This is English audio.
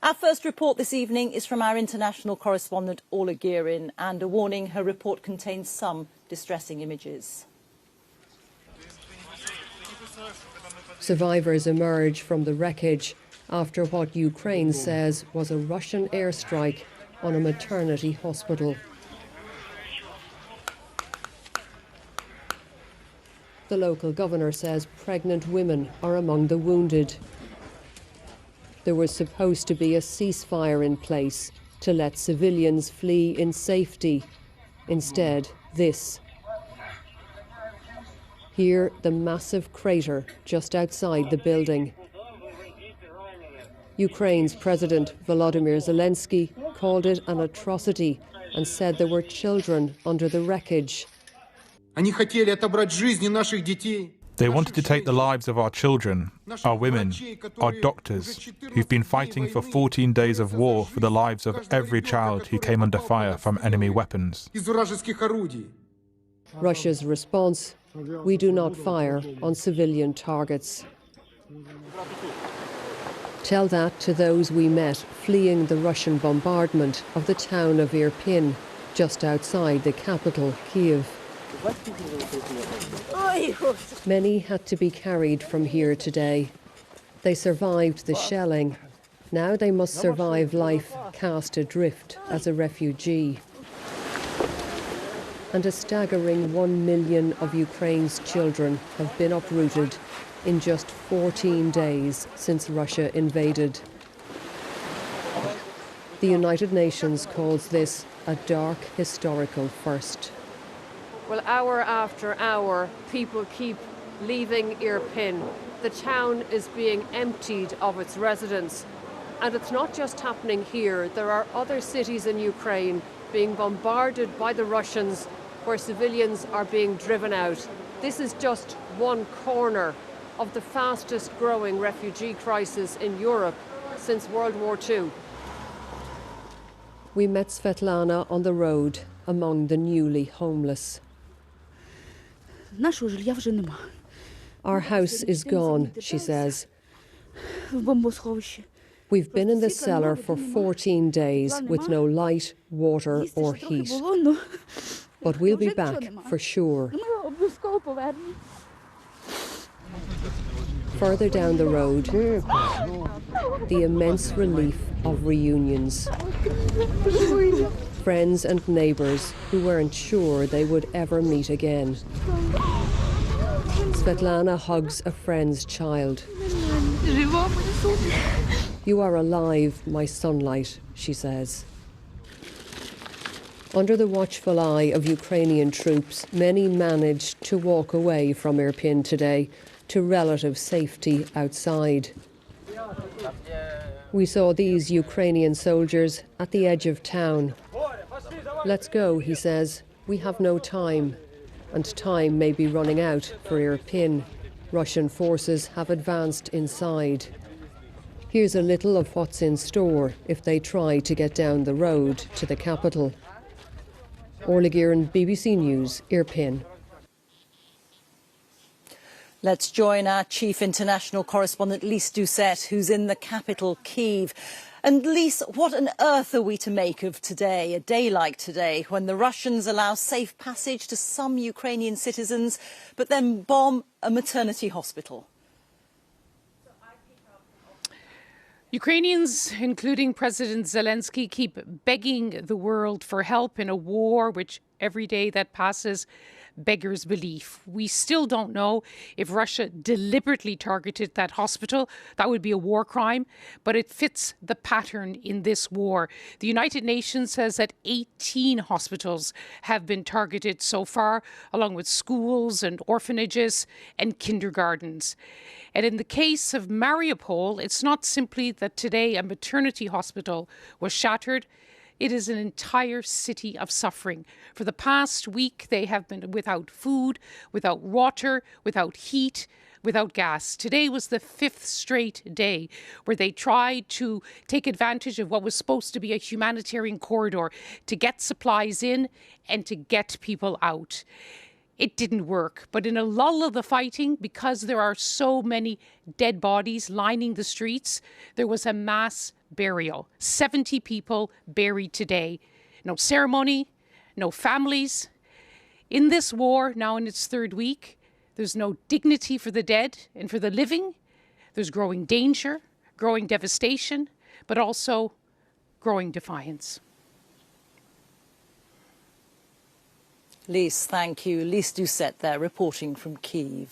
Our first report this evening is from our international correspondent Orla Guerin, and a warning: her report contains some distressing images. Survivors emerge from the wreckage after what Ukraine says was a Russian airstrike on a maternity hospital. The local governor says pregnant women are among the wounded. There was supposed to be a ceasefire in place to let civilians flee in safety. Instead, this. Here, the massive crater just outside the building. Ukraine's President Volodymyr Zelensky called it an atrocity and said there were children under the wreckage. They wanted to take the lives of our children, our women, our doctors, who've been fighting for 14 days of war for the lives of every child who came under fire from enemy weapons. Russia's response: we do not fire on civilian targets. Tell that to those we met fleeing the Russian bombardment of the town of Irpin, just outside the capital, Kyiv. Many had to be carried from here today. They survived the shelling. Now they must survive life cast adrift as a refugee. And a staggering 1 million of Ukraine's children have been uprooted in just 14 days since Russia invaded. The United Nations calls this a dark historical first. Well, hour after hour, people keep leaving Irpin. The town is being emptied of its residents. And it's not just happening here. There are other cities in Ukraine being bombarded by the Russians, where civilians are being driven out. This is just one corner of the fastest growing refugee crisis in Europe since World War II. We met Svetlana on the road among the newly homeless. Our house is gone, she says. We've been in the cellar for 14 days with no light, water or heat. But we'll be back for sure. Further down the road, the immense relief of reunions. Friends and neighbours who weren't sure they would ever meet again. Svetlana hugs a friend's child. You are alive, my sunlight, she says. Under the watchful eye of Ukrainian troops, many managed to walk away from Irpin today to relative safety outside. We saw these Ukrainian soldiers at the edge of town. Let's go, he says. We have no time. And time may be running out for Irpin. Russian forces have advanced inside. Here's a little of what's in store if they try to get down the road to the capital. Orla Guerin, BBC News, Irpin. Let's join our chief international correspondent, Lise Doucette, who's in the capital, Kyiv. And Lise, what on earth are we to make of today, a day like today, when the Russians allow safe passage to some Ukrainian citizens, but then bomb a maternity hospital? Ukrainians, including President Zelensky, keep begging the world for help in a war which every day that passes beggars belief. We still don't know if Russia deliberately targeted that hospital. That would be a war crime, but it fits the pattern in this war. The United Nations says that 18 hospitals have been targeted so far, along with schools and orphanages and kindergartens. And in the case of Mariupol, it's not simply that today a maternity hospital was shattered. It is an entire city of suffering. For the past week, they have been without food, without water, without heat, without gas. Today was the 5th straight day where they tried to take advantage of what was supposed to be a humanitarian corridor to get supplies in and to get people out. it didn't work. But in a lull of the fighting, because there are so many dead bodies lining the streets, there was a mass burial. 70 people buried today. No ceremony, no families. In this war, now in its third week, there's no dignity for the dead and for the living. There's growing danger, growing devastation, but also growing defiance. Lise, thank you. Lise Doucette there reporting from Kyiv.